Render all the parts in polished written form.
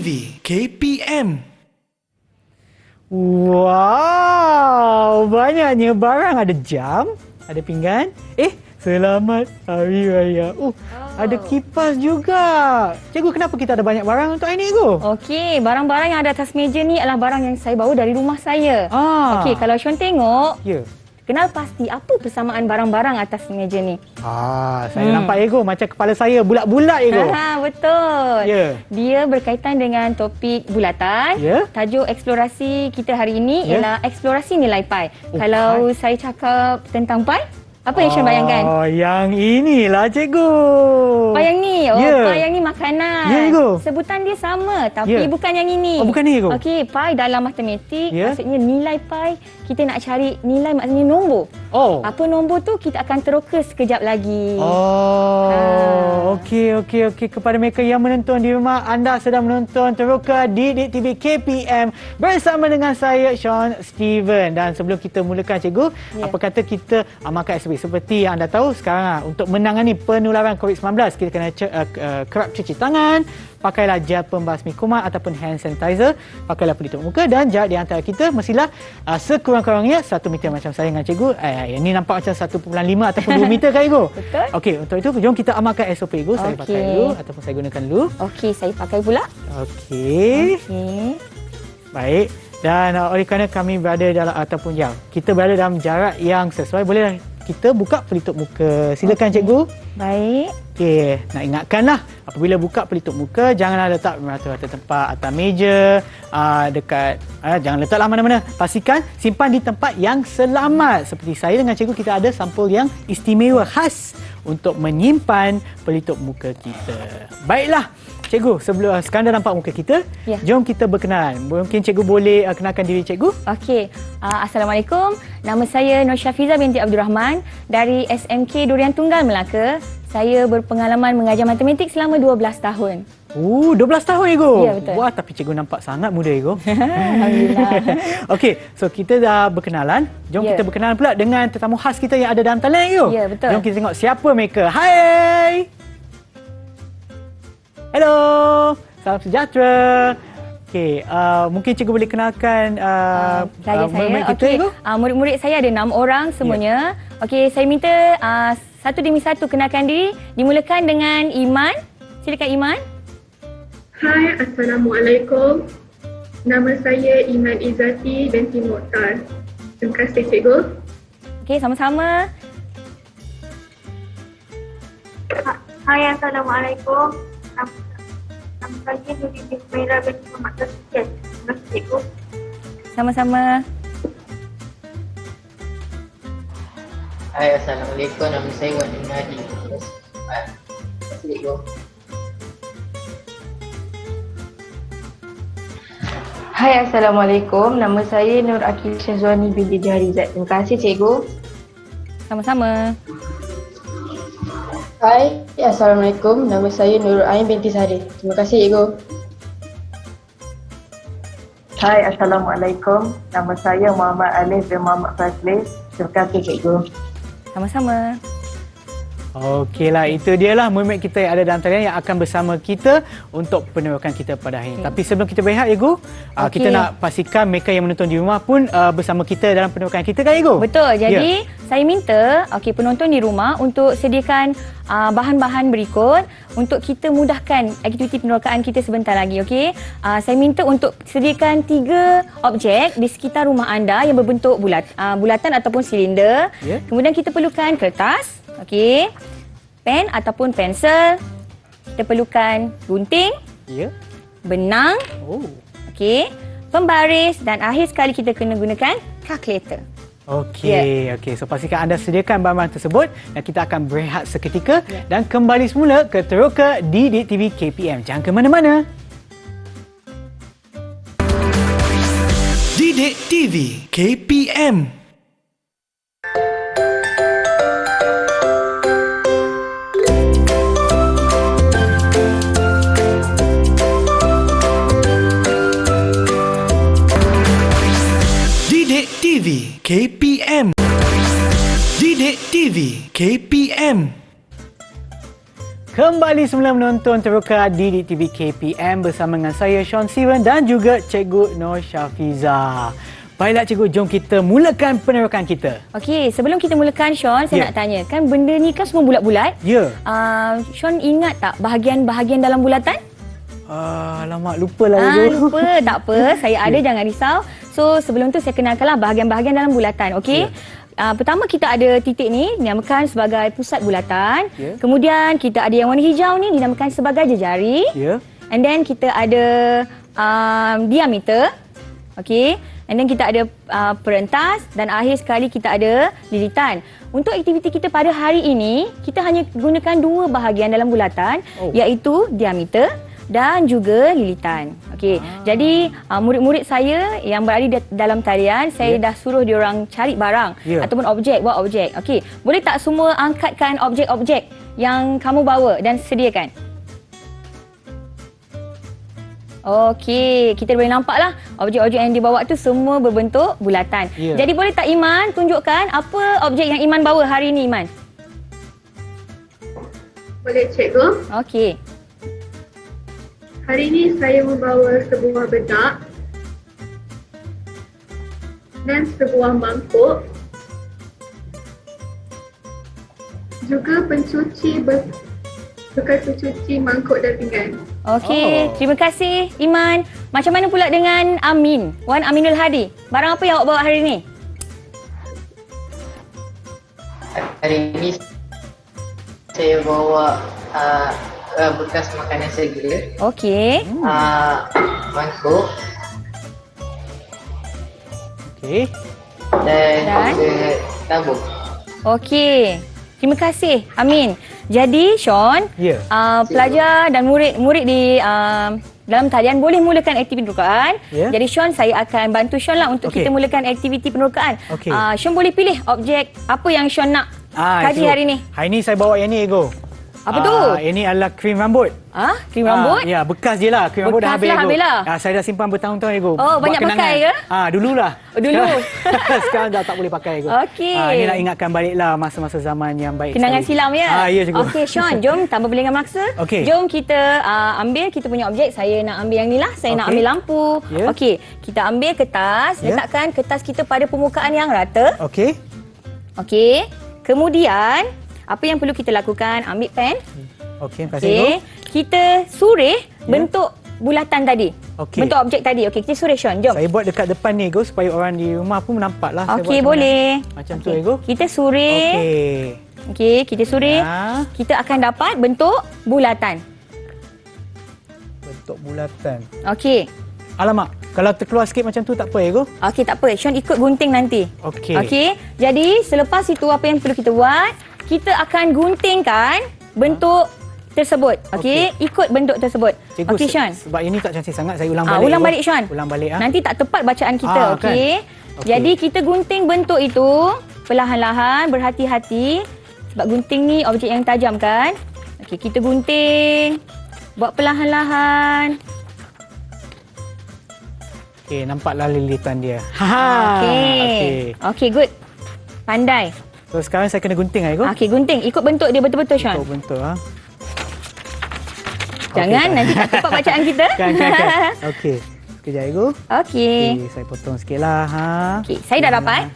TV KPM. Wow, banyaknya barang. Ada jam, ada pinggan. Selamat Hari Raya. Ada kipas juga. Cikgu, kenapa kita ada banyak barang untuk hari ni, Cikgu? Okey, barang-barang yang ada atas meja ni adalah barang yang saya bawa dari rumah saya. Okey, kalau Syon tengok, kenal pasti apa persamaan barang-barang atas meja ni. Saya nampak, Cikgu, macam kepala saya bulat-bulat, Cikgu. Betul. Dia berkaitan dengan topik bulatan. Tajuk eksplorasi kita hari ini ialah eksplorasi nilai pi. Kalau saya cakap tentang pi, apa yang Syon bayangkan? Yang inilah, Cikgu. Pi yang ni? Pi yang ni makanan. Cikgu. Sebutan dia sama tapi bukan yang ini. Bukan ni, Cikgu. Okey, pi dalam matematik maksudnya nilai pi. Kita nak cari nilai maksudnya nombor. Apa nombor tu kita akan teroka sekejap lagi. Okey. Kepada mereka yang menonton di rumah, anda sedang menonton Teroka Didik TV KPM bersama dengan saya, Sean Steven. Dan sebelum kita mulakan, Cikgu, apa kata kita amalkan SOP. Seperti yang anda tahu sekarang, untuk menangani penularan COVID-19, kita kena kerap cuci tangan, pakailah gel pembasmi kuman ataupun hand sanitizer, pakailah pelitup muka, dan jarak di antara kita mestilah sekurang-kurangnya 1 meter macam saya dengan Cikgu. Ini nampak macam 1.5 ataupun 2 meter kan, Cikgu? Betul. Okey, untuk itu jom kita amalkan SOP, Cikgu. Saya pakai dulu ataupun saya gunakan dulu. Okey, saya pakai pula. Okey. Baik. Dan oleh kerana kami berada dalam ataupun kita berada dalam jarak yang sesuai, bolehlah kita buka pelitup muka. Silakan, Cikgu. Baik. Okey, nak ingatkanlah, apabila buka pelitup muka, janganlah letak merata-rata tempat atas meja, jangan letaklah mana-mana. Pastikan simpan di tempat yang selamat. Seperti saya dengan Cikgu, kita ada sampul yang istimewa khas untuk menyimpan pelitup muka kita. Baiklah, Cikgu, sebelum sekarang dah nampak muka kita, jom kita berkenalan. Mungkin Cikgu boleh kenalkan diri Cikgu? Okey. Assalamualaikum. Nama saya Nur Syafiza binti Abdul Rahman dari SMK Durian Tunggal, Melaka. Saya berpengalaman mengajar matematik selama 12 tahun. 12 tahun, Cikgu? Ya, betul. Wah, tapi Cikgu nampak sangat muda, Cikgu. Alhamdulillah. Okey, so kita dah berkenalan. Jom kita berkenalan pula dengan tetamu khas kita yang ada dalam talian, Cikgu. Ya, betul. Jom kita tengok siapa mereka. Hai! Hello! Salam sejahtera. Okey, mungkin Cikgu boleh kenalkan murid-murid kita, Cikgu? Murid-murid saya ada 6 orang semuanya. Okey, saya minta satu demi satu kenalkan diri. Dimulakan dengan Iman. Silakan, Iman. Hai, Assalamualaikum. Nama saya Iman Izzati binti Mokhtar. Terima kasih, Cikgu. Okey, sama-sama. Hai, Assalamualaikum. Nama saya Nuri bin Humaira binti Muhammad Tasfian. Terima kasih, Cikgu. Sama-sama. Hai, Assalamualaikum. Nama saya Wan Nadi. Terima kasih, Cikgu. Hai, Assalamualaikum. Nama saya Nur Akil Syazwani binti Jaharizat. Terima kasih, Cikgu. Sama-sama. Hai, Assalamualaikum. Nama saya Nurul Ain binti Sari. Terima kasih, Cikgu. Hai, Assalamualaikum. Nama saya Muhammad Alif bin Muhammad Fazli. Terima kasih, Cikgu. Sama-sama. Okeylah, itu dialah murid kita yang ada dalam talian yang akan bersama kita untuk penerokan kita pada hari ini. Tapi sebelum kita berehat, Cikgu, kita nak pastikan mereka yang menonton di rumah pun bersama kita dalam penerokan kita, kan, Cikgu? Betul. Jadi saya minta penonton di rumah untuk sediakan bahan-bahan berikut untuk kita mudahkan aktiviti penerokaan kita sebentar lagi. Okey. Saya minta untuk sediakan 3 objek di sekitar rumah anda yang berbentuk bulatan ataupun silinder. Kemudian kita perlukan kertas. Okey. Pen ataupun pensel. Kita perlukan gunting. Benang. Okey. Pembaris dan akhir sekali kita kena gunakan kalkulator. Okey. So pastikan anda sediakan bahan-bahan tersebut dan kita akan berehat seketika dan kembali semula ke Teroka Didik TV KPM. Jangan ke mana-mana. Didik TV KPM. TV KPM. Didik TV KPM. Kembali semula menonton Teroka di TV KPM bersama dengan saya Sean Steven dan juga Cikgu Nur Syafiza. Baiklah cikgu, jom kita mulakan penerokan kita. Okey, sebelum kita mulakan Sean, saya Ya. nak tanya, kan benda ni kan semua bulat-bulat? Ya. Sean ingat tak bahagian-bahagian dalam bulatan? Alamak, lupalah cikgu. Lupa, tak apa. Saya ada, jangan risau. So, sebelum tu saya kenalkanlah bahagian-bahagian dalam bulatan, okey? Pertama kita ada titik ni dinamakan sebagai pusat bulatan. Ya. Kemudian kita ada yang warna hijau ni dinamakan sebagai jejari. Ya. And then kita ada diameter. Okey. And then kita ada perentas dan akhir sekali kita ada lilitan. Untuk aktiviti kita pada hari ini, kita hanya gunakan dua bahagian dalam bulatan iaitu diameter dan juga lilitan. Okey. Jadi murid-murid saya yang berada di dalam talian, saya dah suruh diorang cari barang ataupun objek, buat objek. Okey. Boleh tak semua angkatkan objek-objek yang kamu bawa dan sediakan? Okey, kita boleh nampaklah objek-objek yang dibawa tu semua berbentuk bulatan. Jadi boleh tak Iman tunjukkan apa objek yang Iman bawa hari ini, Iman? Boleh cikgu. Okey. Hari ini saya membawa sebuah bedak dan sebuah mangkuk, juga pencuci bekas pencuci mangkuk dan pinggan. Okey, terima kasih Iman. Macam mana pula dengan Amin? Wan Aminul Hadi. Barang apa yang awak bawa hari ini? Hari ini saya bawa bekas makanan segera, Okey. mangkuk Okey. dan juga tabung. Okey. Terima kasih Amin. Jadi Sean, pelajar dan murid di dalam talian boleh mulakan aktiviti penerokaan. Jadi Sean, saya akan bantu Sean lah untuk kita mulakan aktiviti penerokaan. Sean boleh pilih objek apa yang Sean nak kaji hari ni. Hari ni saya bawa yang ni, Ego. Apa tu? Ini adalah krim rambut. Krim rambut? Ya, bekas je lah. Krim rambut dah habis, Bekas lah, Ego. habis lah. Saya dah simpan bertahun-tahun, Ego. Oh, banyak pakai ke? Dululah. Dulu. Sekarang dah tak boleh pakai, Ego. Okey. Ini nak ingatkan baliklah masa-masa zaman yang baik Kenangan sekali. silam ya? Ya, cikgu. Okey Sean, jom tanpa berlengah mangsa. Okey. Jom kita ambil kita punya objek. Saya nak ambil yang ni lah. Saya nak ambil lampu. Okey, kita ambil kertas. Letakkan kertas kita pada permukaan yang rata. Okey. Okey. Kemudian, apa yang perlu kita lakukan? Ambil pen. Okey, terima kasih, Ego. Kita surih bentuk bulatan tadi. Bentuk objek tadi. Okey, kita surih Sean. Jom. Saya buat dekat depan ni, Ego, supaya orang di rumah pun nampak lah. Okey, boleh. Macam tu, Ego. Kita surih. Okey, kita surih. Kita akan dapat bentuk bulatan. Bentuk bulatan. Okey. Alamak, kalau terkeluar sikit macam tu tak apa, Ego? Okey, tak apa. Sean ikut gunting nanti. Okey. Jadi, selepas itu apa yang perlu kita buat? Kita akan guntingkan bentuk tersebut. Okey, ikut bentuk tersebut. Cikgu, Okey, Sean. sebab ini tak cantik sangat, saya ulang balik. Ulang Ego. balik, Sean. Ulang balik. Nanti tak tepat bacaan kita. Okey. Okey. Jadi, kita gunting bentuk itu perlahan-lahan, berhati-hati. Sebab gunting ni objek yang tajam kan? Okey, kita gunting. Buat perlahan-lahan. Okey, nampaklah lilitan dia. Okey, good. Pandai. So, sekarang saya kena gunting, Ego? Okey, gunting. Ikut bentuk dia betul-betul, Sean. Ikut bentuk, Jangan, nanti tak tepat bacaan kita. Kan. Okey. Sekejap, Ego. Okey. Saya potong sikit lah. Okey, saya dah dapat.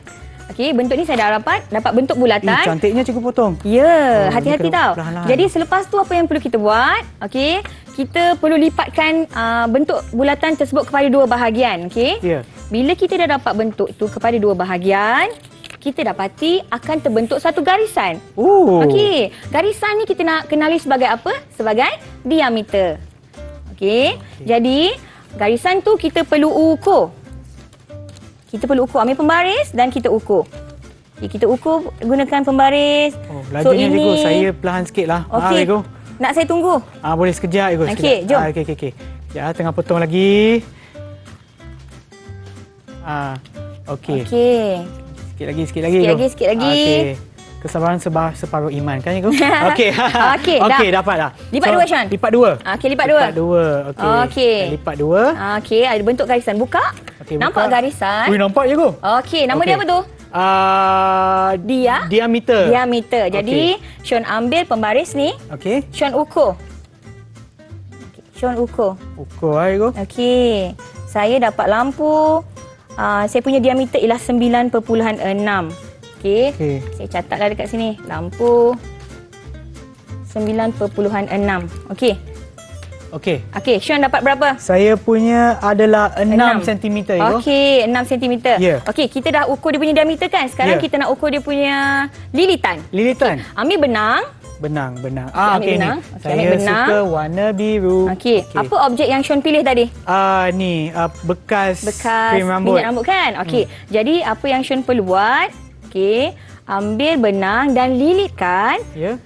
Okey, bentuk ni saya dah dapat bentuk bulatan. Cantiknya cikgu potong. Ya, hati-hati tau. Perlahan-lahan. Jadi selepas tu apa yang perlu kita buat? Okey, kita perlu lipatkan bentuk bulatan tersebut kepada dua bahagian. Okey. Ya. Bila kita dah dapat bentuk tu kepada dua bahagian, kita dapati akan terbentuk satu garisan. Okey, garisan ni kita nak kenali sebagai apa? Sebagai diameter. Okey. Jadi, garisan tu kita perlu ukur. Kita perlu ukur, ambil pembaris dan kita ukur. Okay, kita ukur gunakan pembaris. Lajunya, Cikgu. Saya perlahan sikit lah. Okey. Cikgu. Nak saya tunggu? Boleh sekejap, Cikgu. Okey, jom. Okey. Ya, tengah potong lagi. Okey. Sikit lagi. Sikit lagi. Okey. Kesabaran separuh iman kan, Cikgu? Okey. Okey, dah. Okey, dapat dah. Lipat dua, Sean. Lipat dua. Okey, lipat dua. Okey. Lipat dua. Okey, ada bentuk garisan. Buka. Okey, nampak buka. garisan? Nampak, Cikgu. Okey, nama dia apa tu? Diameter. Diameter. Jadi Sean ambil pembaris ni. Okey. Sean ukur. Sean ukur. Ukur Ego. Okey. Saya dapat lampu. Saya punya diameter ialah 9.6. Okey. Okey. Saya catatlah dekat sini. Lampu 9.6. Okey. Okey. Okey, Sean dapat berapa? Saya punya adalah 6 cm Ego. Okey, 6 cm. Ya. Okey, kita dah ukur dia punya diameter kan? Sekarang Ya. kita nak ukur dia punya lilitan. Lilitan. Ambil benang. Benang. ambil Okey ni. benang. Okey, Saya ambil benang. suka warna biru. Okey, apa objek yang Sean pilih tadi? Ni bekas Bekas krim rambut. minyak rambut kan? Okey. Jadi apa yang Sean perlu buat? Okey, ambil benang dan lilitkan Ya.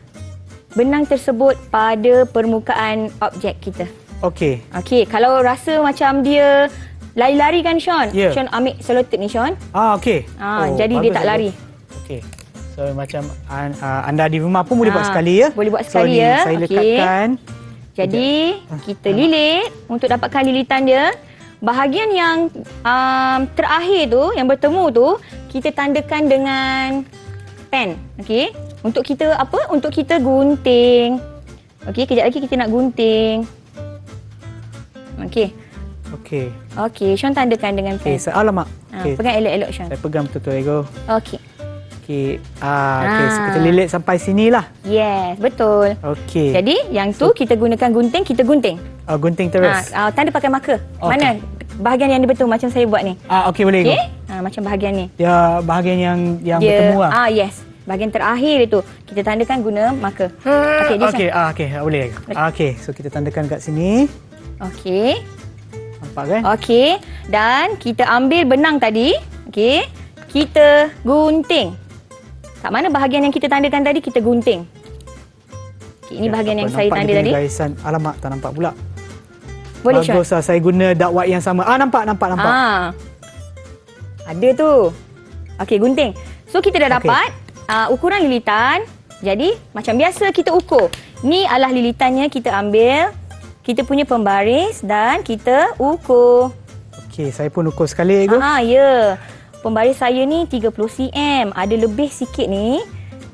benang tersebut pada permukaan objek kita. Okey. Okey, kalau rasa macam dia lari-lari kan Sean? Ya. Sean ambil selotip ni Sean. Okey. Jadi dia bagus, tak lari. Okey. So macam anda di rumah pun boleh buat sekali ya. Boleh buat So sekali ni ya. saya Okey. lekatkan. Jadi kita lilit untuk dapatkan lilitan dia. Bahagian yang terakhir tu, yang bertemu tu, kita tandakan dengan pen. Okey. Untuk kita apa? Untuk kita gunting. Okey, kejap lagi kita nak gunting. Okey. Okey. Okey, Sean tandakan dengan pen. Alamak. Okey. Pegang elok-elok Sean. Saya pegang betul-betul Ego. Okey. Okey. Okey, so kita lilit sampai sinilah. Yes, betul. Okey. Jadi, yang tu kita gunakan gunting, kita gunting. Gunting terus. Tanda pakai marker. Okey. Mana bahagian yang dia betul macam saya buat ni. Okey boleh Ego. Okey? Macam bahagian ni. Dia bahagian yang Dia, bertemu lah. Yes. Bahagian terakhir itu kita tandakan guna marker. Okey, dia Okey, boleh. Okey, so kita tandakan kat sini. Okey. Nampak kan? Okey. Dan kita ambil benang tadi. Okey. Kita gunting. Kat mana bahagian yang kita tandakan tadi, kita gunting. Okay, ini bahagian yang saya tanda tadi. Garisan. Alamak, tak nampak pula. Boleh, Sean? Bagus lah, saya guna dark white yang sama. Nampak. Ada tu. Okey, gunting. So, kita dah dapat ukuran lilitan. Jadi, macam biasa kita ukur. Ni adalah lilitannya, kita ambil. Kita punya pembaris dan kita ukur. Okey, saya pun ukur sekali, Ego. Ya. Pembaris saya ni 30 cm. Ada lebih sikit ni.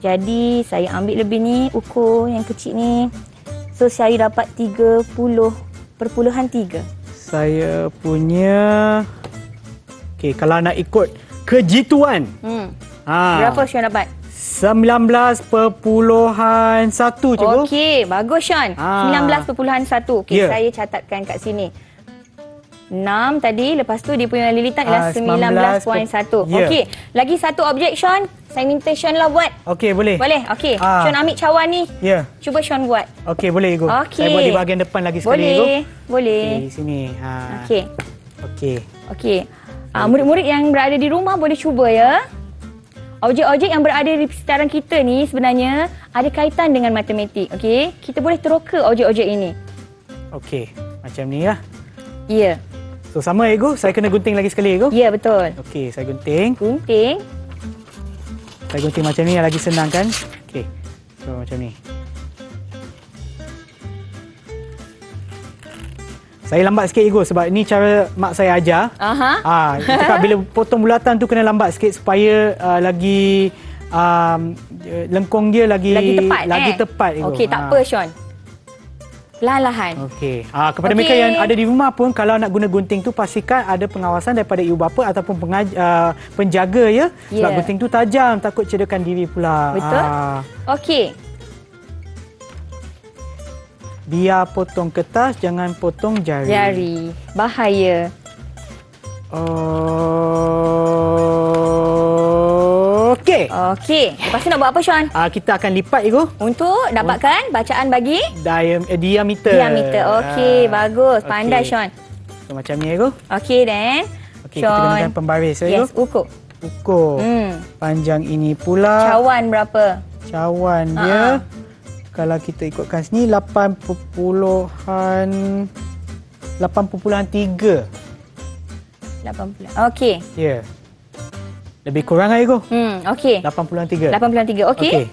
Jadi, saya ambil lebih ni, ukur yang kecil ni. So, saya dapat 30.3. Saya punya... Okey, kalau nak ikut kejituan. Berapa Sean dapat? 19.1 cikgu. Okey, bagus Sean. 19.1. Okey, Ya. saya catatkan kat sini. 6 tadi, lepas tu dia punya lilitan ialah 19.1. Ya. Okey, lagi satu objek Sean. Saya minta Sean lah buat. Okey, boleh. Boleh? Okey. Sean ambil cawan ni. Ya. Cuba Sean buat. Okey, boleh Ego. Okey. Saya buat di bahagian depan lagi sekali Ego. Boleh. Okey, sini. Okey. Okey. Okey. Murid-murid yang berada di rumah boleh cuba ya. Objek-objek yang berada di sekitaran kita ni sebenarnya ada kaitan dengan matematik. Okey. Kita boleh teroka objek-objek ini. Okey, macam ni lah. Ya. So sama Ego, saya kena gunting lagi sekali Ego. Ya, betul. Okey, saya gunting. Gunting. Saya gunting macam ni lagi senang kan? Okey. So macam ni. Saya lambat sikit Ego sebab ni cara mak saya ajar. Dia cakap bila potong bulatan tu kena lambat sikit supaya lagi lengkung dia lagi tepat Ego. Okey, tak apa Sean. Perlahan-lahan. Okey. Kepada mereka yang ada di rumah pun kalau nak guna gunting tu pastikan ada pengawasan daripada ibu bapa ataupun penjaga ya. Sebab gunting tu tajam, takut cederakan diri pula. Betul. Okey. Biar potong kertas, jangan potong jari. Jari. Bahaya. Okey. Okey. Lepas tu nak buat apa Sean? Kita akan lipat Ego. Untuk dapatkan bacaan bagi? Diameter. Diameter. Okey, bagus. Pandai Sean. So, macam ni Ego. Okey then. Okey, kita gunakan pembaris Ego. Yes, ukur. Ukur. Panjang ini pula. Cawan berapa? Cawan dia. Kalau kita ikutkan sini 8.3. 80. Okey. Ya. Lebih kurang lah Ego. Okey. 8.3. 8.3. Okey.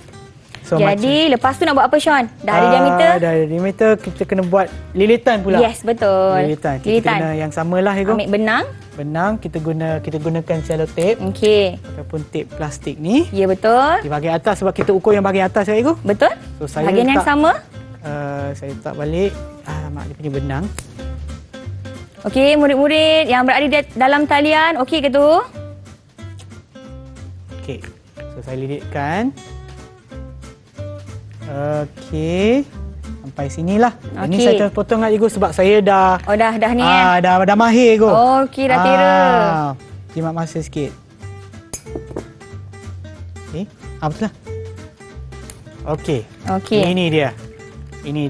So, jadi lepas tu nak buat apa Sean? Dah ada diameter? Dah ada diameter, kita kena buat lilitan pula. Yes, betul. Lilitan. Kita kena yang samalah Ego. Ambil benang. benang kita gunakan selotip Okey. ataupun tip plastik ni Ya, betul. di bahagian atas sebab kita ukur yang bahagian atas ya cikgu. Betul. So saya Bahagian yang letak, sama. saya letak balik mak dia punya benang. Okey, murid-murid yang berada di dalam talian, okey ke tu? Okey. So saya lilitkan. Okey. Sampai sinilah. Ini Okey. saya terpotong kat cikgu sebab saya dah Oh, dah ni dah mahir cikgu. Okey, dah tira. Jimat masa sikit. Okey. Betul lah. Okey. Okey. Ini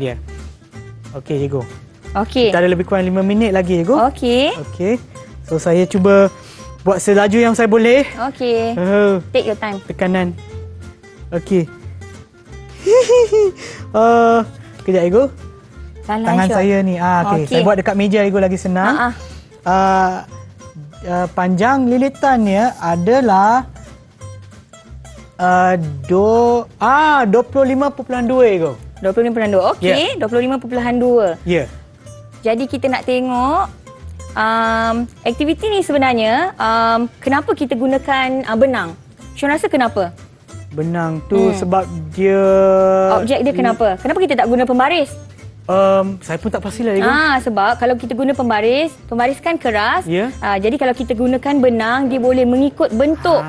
dia. Okey cikgu. Okey. Kita ada lebih kurang 5 minit lagi cikgu. Okey. Okey. So saya cuba buat selaju yang saya boleh. Okey. Take your time. Tekanan. Okey. Kejap cikgu. Tangan Syah. saya ni. Okey. Okey. Saya buat dekat meja cikgu lagi senang. Panjang lilitannya adalah 25.2 cikgu. 25.2. Okey, 25.2. Ya. Jadi kita nak tengok aktiviti ni sebenarnya kenapa kita gunakan benang? Syun rasa kenapa? Benang tu sebab dia Objek dia kenapa? Kenapa kita tak guna pembaris? Saya pun tak pastilah cikgu. Sebab kalau kita guna pembaris kan keras. Ya. Jadi kalau kita gunakan benang, dia boleh mengikut bentuk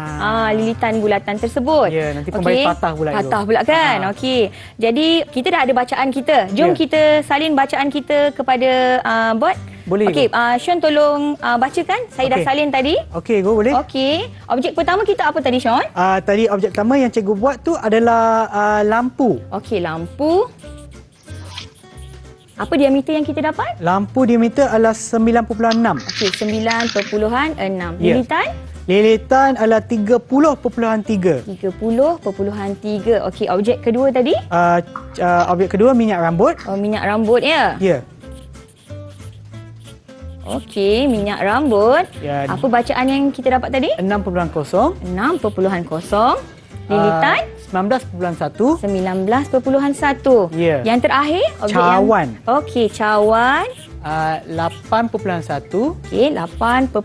lilitan bulatan tersebut. Ya, nanti pembaris patah pula itu. Patah pula kan. Okey. Jadi kita dah ada bacaan kita. Jom Ya. kita salin bacaan kita kepada bot. Boleh. Okey, Sean tolong bacakan. Saya dah Okey. salin tadi. Okey, cikgu boleh? Okey. Objek pertama kita apa tadi, Sean? Tadi objek pertama yang cikgu buat tu adalah lampu. Okey, lampu. Apa diameter yang kita dapat? Lampu diameter adalah 9.6. Okey, 9.6. Ya. Lilitan? Lilitan adalah 30.3. 30.3. Okey, objek kedua tadi? Objek kedua minyak rambut. Minyak rambut ya. Ya. Okey, minyak rambut. Ya. Apa bacaan yang kita dapat tadi? 6.0. 6.0. Lilitan? 19.1. 19.1. Ya. Yang terakhir? Objek Cawan. Okey, cawan. 8.1. Okey, 8.1.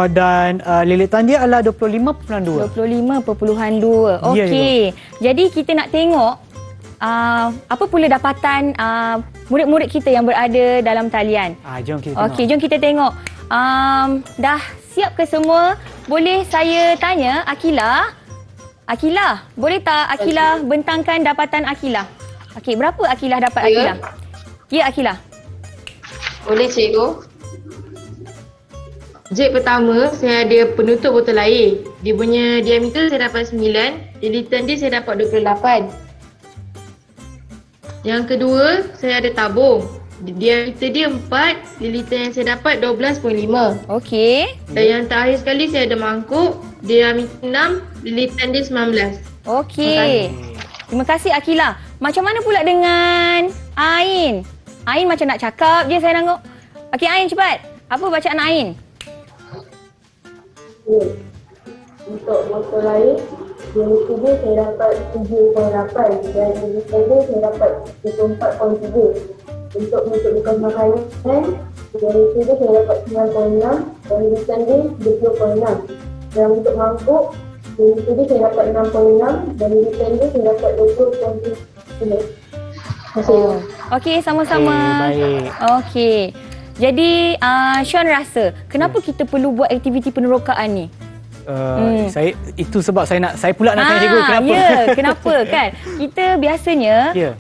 Dan lilitan dia adalah 25.2. 25.2. Ya, Okey. Jadi kita nak tengok apa pula dapatan murid-murid kita yang berada dalam talian. Jom kita tengok. Okey, jom kita tengok. Dah siap ke semua? Boleh saya tanya Akilah? Akilah, boleh tak Akilah bentangkan dapatan Akilah? Okey, berapa Akilah dapat Akilah? Ya, Akilah. Boleh cikgu. Objek pertama, saya ada penutup botol air. Dia punya diameter saya dapat 9, lilitan dia saya dapat 28. Yang kedua, saya ada tabung. Diameter dia 4, lilitan yang saya dapat 12.5. Okey. Dan yang terakhir sekali saya ada mangkuk, diameter 6, lilitan dia 19. Okey. Terima kasih Akilah. Macam mana pula dengan Ain? Ain macam nak cakap je saya tengok. Okey Ain cepat. Apa bacaan Ain? Untuk botol air, diameter dia saya dapat 7.8 dan lilitan dia saya dapat 34.3. Untuk bukan makanan, diameter dia saya dapat 9.6 dan lilitan dia 20.6. Dan untuk mangkuk, diameter dia saya dapat 6.6 dan lilitan dia saya dapat 20.3. Terima kasih. Okey, sama-sama. Baik. Okey. Jadi Sean rasa kenapa kita perlu buat aktiviti penerokaan ni? Saya itu sebab saya pula nak tanya cikgu kenapa. Ya, kenapa kan? Kita biasanya Ya.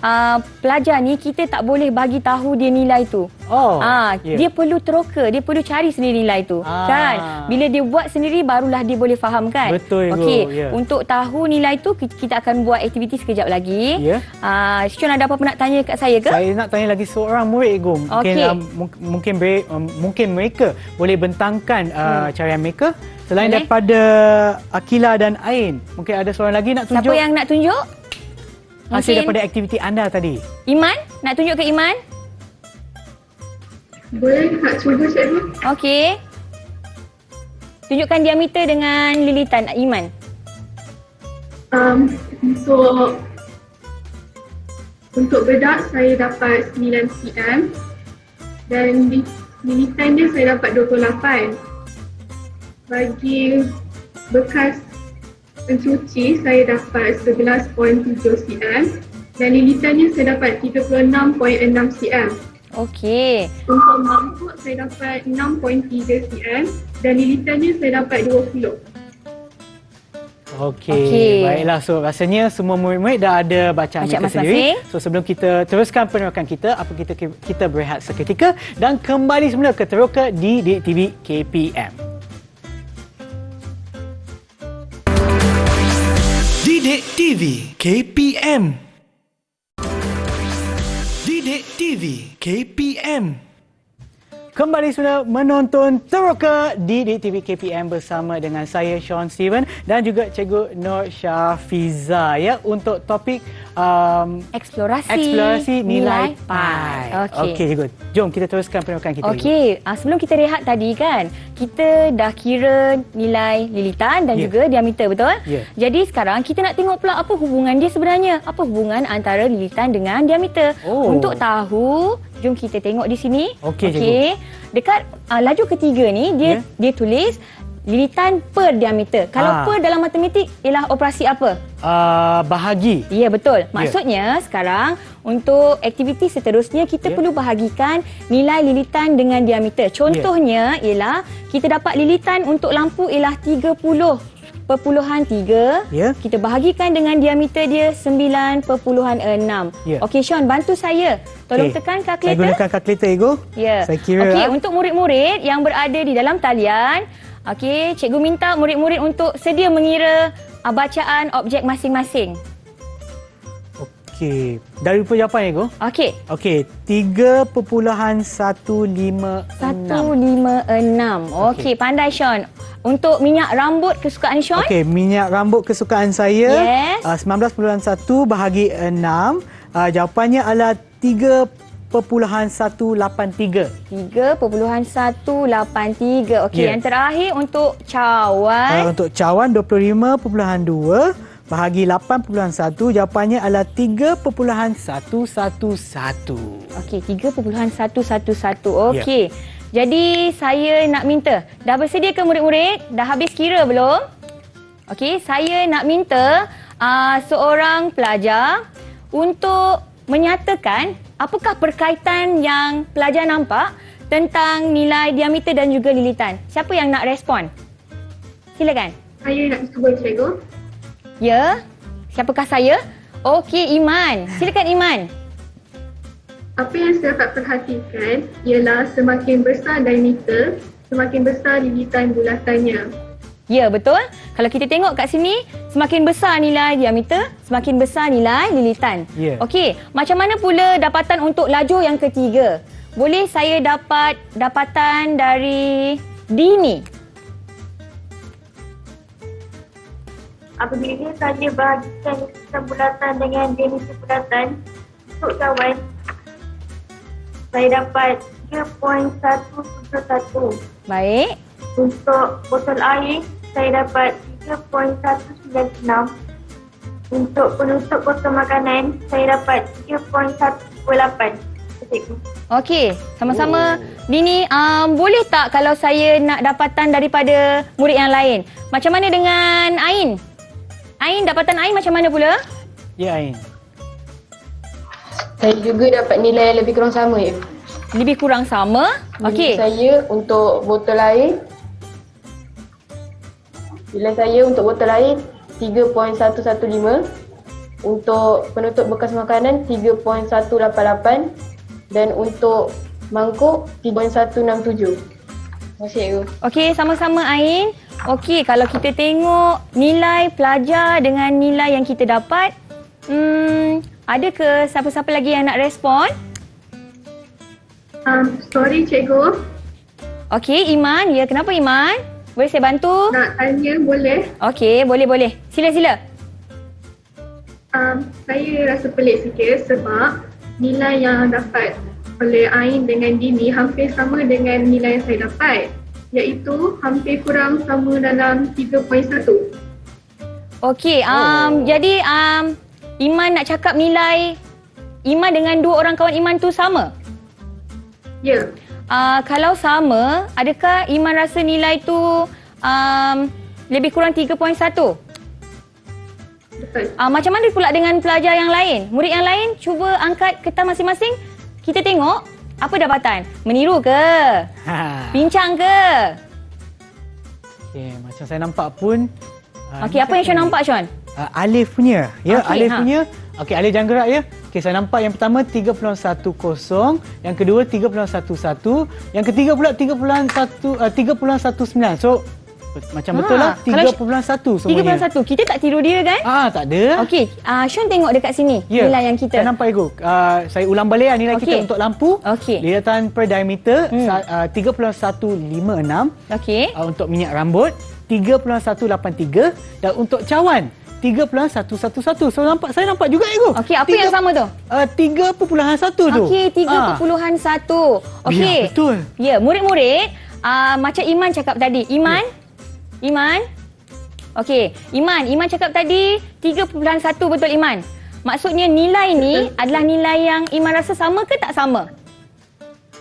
pelajar ni kita tak boleh bagi tahu dia nilai tu. Ya. Dia perlu teroka, dia perlu cari sendiri nilai tu. Kan? Bila dia buat sendiri barulah dia boleh faham kan? Betul, Ibu. Okey, Ya. untuk tahu nilai tu kita akan buat aktiviti sekejap lagi. Ya. Sean ada apa-apa nak tanya kat saya ke? Saya nak tanya lagi seorang murid cikgu. Mungkin Okey. mungkin mereka boleh bentangkan carian mereka selain Boleh. daripada Akilah dan Ain. Mungkin ada seorang lagi nak tunjuk Siapa yang nak tunjuk? hasil daripada aktiviti anda tadi. Iman? Nak tunjuk ke Iman? Boleh tak cuba cikgu? Okey. Tunjukkan diameter dengan lilitan Iman. Untuk bedak saya dapat 9 cm dan lilitan dia saya dapat 28. Bagi bekas pencuci saya dapat 11.7 cm dan lilitannya saya dapat 36.6 cm. Okey. Untuk mangkuk saya dapat 6.3 cm dan lilitannya saya dapat 20. Okey. Baiklah, so rasanya semua murid-murid dah ada bacaan Bacaan mereka sendiri. masing-masing. So sebelum kita teruskan penerokan kita, kita berehat seketika dan kembali semula ke Teroka di Didik TV KPM. Didik TV KPM. Didik TV KPM. Kembali sudah menonton Teroka di Didik TV KPM bersama dengan saya Sean Steven dan juga Cikgu Nur Syafiza ya untuk topik eksplorasi nilai pi. Okey cikgu, jom kita teruskan penerokan kita. Okey, sebelum kita rehat tadi kan, kita dah kira nilai lilitan dan juga diameter, betul? Ya. Jadi sekarang kita nak tengok pula apa hubungan dia sebenarnya. Apa hubungan antara lilitan dengan diameter. Untuk tahu, jom kita tengok di sini. Okey. Dekat laju ketiga ni dia tulis lilitan per diameter. Kalau per dalam matematik ialah operasi apa? Bahagi. Ya, betul. Maksudnya sekarang untuk aktiviti seterusnya kita perlu bahagikan nilai lilitan dengan diameter. Contohnya ialah kita dapat lilitan untuk lampu ialah 30.3. Kita bahagikan dengan diameter dia 9.6. Okey Sean, bantu saya. Tolong tekan kalkulator. Saya gunakan kalkulator Ego. Ya. Saya kira. Okey, untuk murid-murid yang berada di dalam talian, okey, cikgu minta murid-murid untuk sedia mengira bacaan objek masing-masing. Okey. Dari jawapan Ego. Okey. Okey, 3.156. 156. Okey, pandai Sean. Untuk minyak rambut kesukaan Sean? Okey, minyak rambut kesukaan saya. Yes. 19.1 bahagi 6. Jawapannya adalah 3.183. 3.183. Okey, yang terakhir untuk cawan. Untuk cawan 25.2 bahagi 8.1. Jawapannya adalah 3.111. Okey, 3.111. Okey. Jadi saya nak minta, dah bersedia ke murid-murid? Dah habis kira belum? Okey, saya nak minta seorang pelajar untuk menyatakan apakah perkaitan yang pelajar nampak tentang nilai diameter dan juga lilitan. Siapa yang nak respon? Silakan. Saya nak cuba cikgu. Ya, siapakah saya? Okey, Iman. Silakan Iman. Apa yang saya dapat perhatikan ialah semakin besar diameter, semakin besar lilitan bulatannya. Ya, betul. Kalau kita tengok kat sini, semakin besar nilai diameter, semakin besar nilai lilitan. Okey, macam mana pula dapatan untuk laju yang ketiga? Boleh saya dapat dapatan dari Dini? Apabila saya bahagikan lilitan bulatan dengan diameter bulatan untuk cawan, saya dapat 3.171. Baik. Untuk botol air, saya dapat 3.196. Untuk penutup botol makanan, saya dapat 3.128. Okey, sama-sama. Dini, boleh tak kalau saya nak dapatan daripada murid yang lain? Macam mana dengan Ain? Ain, dapatan Ain macam mana pula? Ya, Ain. Saya juga dapat nilai yang lebih kurang sama. Lebih kurang sama? Okey. Saya untuk botol air, nilai saya untuk botol air 3.115. Untuk penutup bekas makanan 3.188. Dan untuk mangkuk 3.167. Terima kasih cikgu. Okey, sama-sama Ain. Okey, kalau kita tengok nilai pelajar dengan nilai yang kita dapat, ada ke siapa-siapa lagi yang nak respon? Sorry cikgu. Okey, Iman. Ya, kenapa Iman? Boleh saya bantu? Nak tanya boleh? Okey, boleh. Sila. Saya rasa pelik sikit sebab nilai yang dapat oleh Ain dengan Dini hampir sama dengan nilai yang saya dapat, iaitu hampir kurang sama dalam 3.1. Okey, jadi Iman nak cakap nilai Iman dengan dua orang kawan Iman tu sama? Ya. kalau sama, adakah Iman rasa nilai tu lebih kurang 3.1? Betul. Macam mana pula dengan pelajar yang lain? Murid yang lain cuba angkat kertas masing-masing. Kita tengok apa dapatan. Meniru ke? Pincang ke? Okey, macam saya nampak pun Okey, apa yang Sean nampak, Sean? Alif punya. Ya, Okey, Alif ha. punya. Okey, Alif jangan gerak ya. Okey, saya nampak yang pertama 3.10, yang kedua 3.11, yang ketiga pula 3.19. So macam betul lah kalau 3.1 semuanya. 3.1. Kita tak tiru dia kan? Tak ada. Okey, Sean tengok dekat sini Ya, nilai yang kita. Saya nampak Ego. Saya ulang balik nilai Okey. kita untuk lampu. Okey. Lilatan per diameter 3.156. Okey. Untuk minyak rambut 3.183 dan untuk cawan 3.111. So saya nampak juga Ego. Okey, apa yang sama tu? 3.1 tu. Okey, 3.1. Okey. Ya, betul. Ya, murid-murid, macam Iman cakap tadi. Iman? Okey, Iman cakap tadi 3.1 betul Iman? Maksudnya nilai ni adalah nilai yang Iman rasa sama ke tak sama?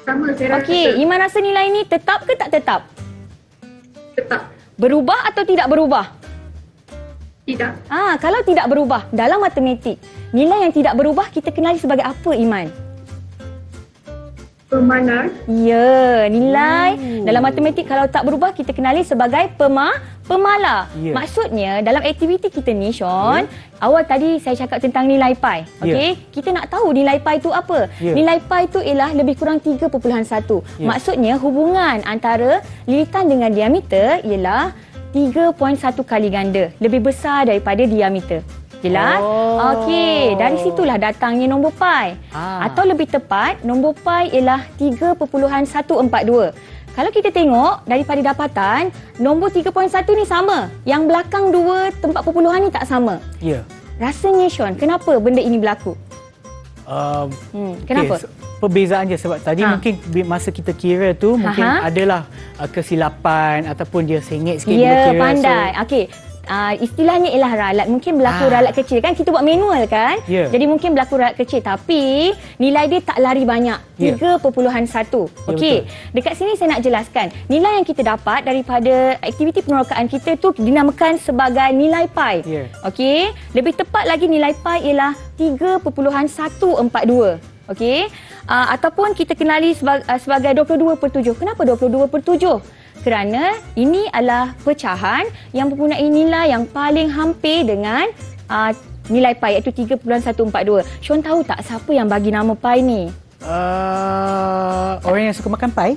Sama, saya rasa Okey, Iman rasa nilai ni tetap ke tak tetap? tetap. Berubah atau tidak berubah? Tidak. Kalau tidak berubah dalam matematik, nilai yang tidak berubah kita kenali sebagai apa Iman? Pemanas. Ya, nilai dalam matematik kalau tak berubah kita kenali sebagai pemala. Ya. Maksudnya dalam aktiviti kita ni Sean, awal tadi saya cakap tentang nilai pi. Okey, kita nak tahu nilai pi tu apa? Ya. Nilai pi tu ialah lebih kurang 3.1. Ya. Maksudnya hubungan antara lilitan dengan diameter ialah 3.1 kali ganda, lebih besar daripada diameter. Jelas? Okey, dari situlah datangnya nombor pi. Atau lebih tepat, nombor pi ialah 3.142. Kalau kita tengok daripada dapatan, nombor 3.1 ni sama. Yang belakang dua tempat perpuluhan ni tak sama. Ya. Rasanya Sean, kenapa benda ini berlaku? Kenapa? Okay, perbezaan je sebab tadi mungkin masa kita kira tu mungkin adalah kesilapan ataupun dia sengit sikit bila Ya, kira. pandai. Okey. Istilahnya ialah ralat. Mungkin berlaku ralat kecil. Kan kita buat manual kan? Ya. Jadi mungkin berlaku ralat kecil. Tapi nilai dia tak lari banyak. Ya. 3.1. Okey. Betul. Dekat sini saya nak jelaskan. Nilai yang kita dapat daripada aktiviti penerokaan kita tu dinamakan sebagai nilai pi. Ya. Okey. Lebih tepat lagi nilai pi ialah 3.142. Okey. Ataupun kita kenali sebagai 22/7. Kenapa 22/7? Kerana ini adalah pecahan yang mempunyai nilai yang paling hampir dengan nilai pi iaitu 3.142. Sean tahu tak siapa yang bagi nama pi ni? Orang yang suka makan pai?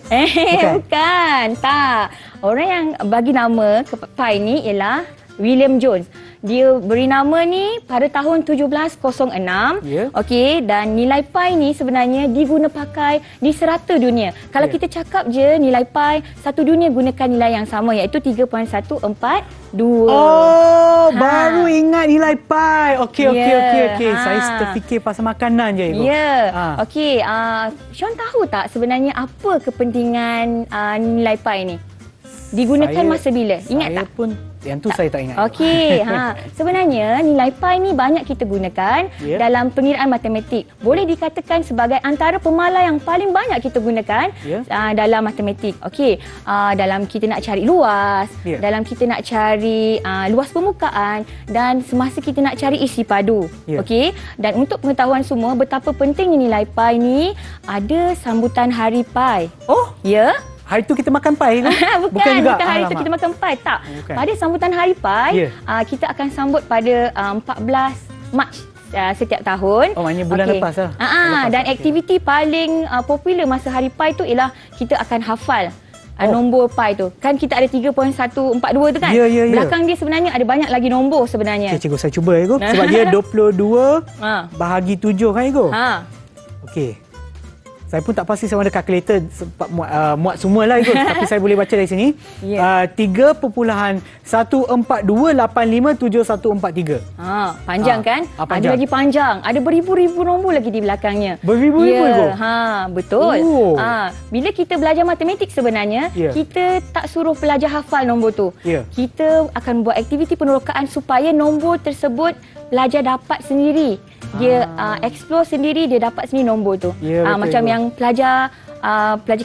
Bukan. Tak. Orang yang bagi nama ke pi ni ialah William Jones. Dia beri nama ni pada tahun 1706. Ya. Okey, dan nilai pi ni sebenarnya diguna pakai di serata dunia. Kalau kita cakap je nilai pi, satu dunia gunakan nilai yang sama iaitu 3.142. Baru ingat nilai pai. Okey. Ya, Saya terfikir pasal makanan je Ibu. Ya. Okey, Sean tahu tak sebenarnya apa kepentingan nilai pi ni? Digunakan masa bila? Ingat tak? Saya pun yang tu saya tak ingat. Okey, sebenarnya nilai pi ni banyak kita gunakan dalam pengiraan matematik. Boleh dikatakan sebagai antara pemala yang paling banyak kita gunakan dalam matematik. Okey, dalam kita nak cari luas, dalam kita nak cari luas permukaan dan semasa kita nak cari isi padu. Okey, dan untuk pengetahuan semua betapa pentingnya nilai pi ni, ada sambutan hari pi. Oh, ya. hari tu kita makan pai ke? Bukan juga. hari tu kita makan pai, tak. Bukan. Pada sambutan hari pai, kita akan sambut pada 14 Mac setiap tahun. Oh, maknanya bulan lepas lah. Dan aktiviti paling popular masa hari pai tu ialah kita akan hafal nombor pai tu. Kan kita ada 3.142 tu kan? Ya. Belakang dia sebenarnya ada banyak lagi nombor sebenarnya. Okey, cikgu saya cuba Ibu. Sebab dia 22 bahagi 7 kan Ibu? Okey. Saya pun tak pasti sama ada kalkulator sempat muat semualah Ibu. Tapi saya boleh baca dari sini. 3.182857143. Panjang kan? Panjang. Ada lagi panjang. Ada beribu-ribu nombor lagi di belakangnya. Beribu-ribu Ibu? Betul. Oh. Bila kita belajar matematik sebenarnya, kita tak suruh pelajar hafal nombor tu. Kita akan buat aktiviti penerokaan supaya nombor tersebut pelajar dapat sendiri. Dia explore sendiri, dia dapat sendiri nombor tu. Ya, betul, Macam betul. yang pelajar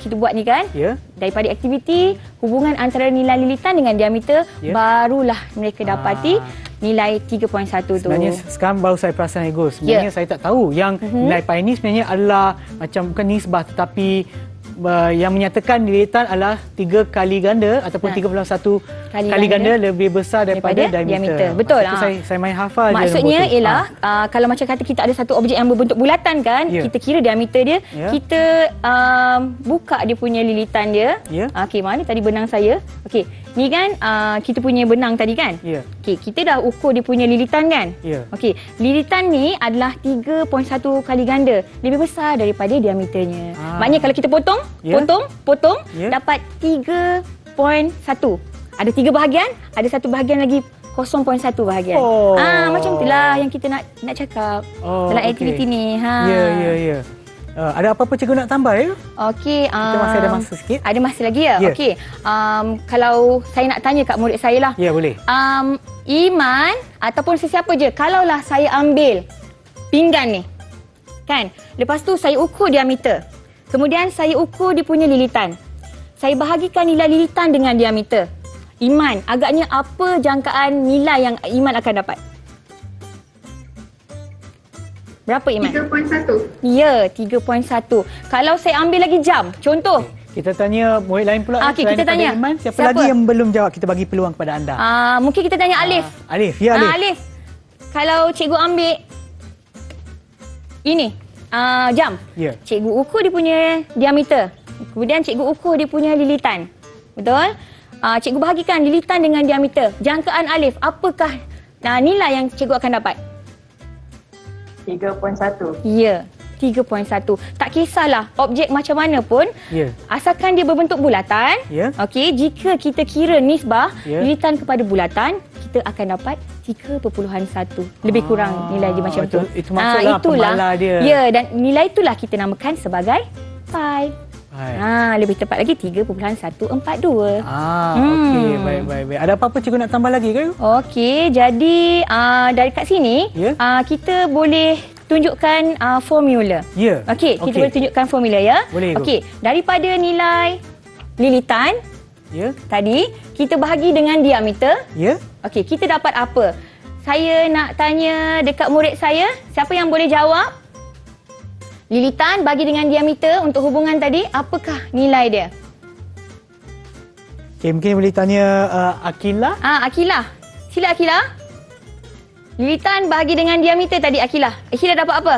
kita buat ni kan. Ya. Daripada aktiviti, hubungan antara nilai lilitan dengan diameter, Ya. barulah mereka dapati nilai 3.1 tu. Sebenarnya sekarang baru saya perasan Ego. Sebenarnya saya tak tahu yang nilai pi ni sebenarnya adalah macam bukan nisbah tetapi yang menyatakan lilitan adalah 3 kali ganda ataupun 3.1 kali ganda lebih besar daripada diameter. Betul. Itu saya main hafal je Maksudnya nombor tu. ialah kalau macam kata kita ada satu objek yang berbentuk bulatan kan, Ya. kita kira diameter dia, Ya. kita buka dia punya lilitan dia. Ya. Okey, mana tadi benang saya? Okey, ni kan kita punya benang tadi kan? Ya. Okey, kita dah ukur dia punya lilitan kan? Ya. Okey, lilitan ni adalah 3.1 kali ganda, lebih besar daripada diameternya. Maknanya kalau kita potong, Ya. potong, Ya. dapat 3.1. Ada 3 bahagian, ada satu bahagian lagi 0.1 bahagian. Oh. Macam itulah yang kita nak cakap dalam okey. aktiviti ni. Ya. Ada apa-apa cikgu nak tambah ya? Okey, Kita masih ada masa sikit. Ada masa lagi ya? Ya. Okey. Kalau saya nak tanya kat murid saya lah. Ya, boleh. Iman ataupun sesiapa je, kalaulah saya ambil pinggan ni, kan? Lepas tu saya ukur diameter. Kemudian saya ukur dia punya lilitan. Saya bahagikan nilai lilitan dengan diameter. Iman, agaknya apa jangkaan nilai yang Iman akan dapat? Berapa Iman? 3.1. Ya, 3.1. Kalau saya ambil lagi jam, contoh. Kita tanya murid lain pula. Okey, selain kita daripada tanya. Iman, siapa Siapa? lagi yang belum jawab? Kita bagi peluang kepada anda. Mungkin kita tanya Alif. Alif, ya Alif. Alif, kalau cikgu ambil ini, jam. Ya. Cikgu ukur dia punya diameter. Kemudian cikgu ukur dia punya lilitan. Betul? Cikgu bahagikan lilitan dengan diameter. Jangkaan Alif, apakah nilai yang cikgu akan dapat? 3.1. Ya, 3.1. Tak kisahlah objek macam mana pun, Ya. asalkan dia berbentuk bulatan. Ya. Okey, jika kita kira nisbah Ya. lilitan kepada bulatan, kita akan dapat 3.1. Lebih kurang nilai dia macam tu. Itu maksudlah pembalar dia. Ya, dan nilai itulah kita namakan sebagai pi. Hai. Lebih tepat lagi 3.142. Okey, baik. Ada apa-apa cikgu nak tambah lagi ke? Okey, jadi dari kat sini Ya. kita boleh tunjukkan formula. Ya. Okey, kita Okey. boleh tunjukkan formula ya. Boleh, Ibu. Okey, daripada nilai lilitan Ya. tadi, kita bahagi dengan diameter. Ya. Okey, kita dapat apa? Saya nak tanya dekat murid saya, siapa yang boleh jawab? Lilitan bagi dengan diameter untuk hubungan tadi, apakah nilai dia? Okey, mungkin boleh tanya Akila. Akilah. Sila Akilah. Lilitan bahagi dengan diameter tadi Akilah. Akilah dapat apa?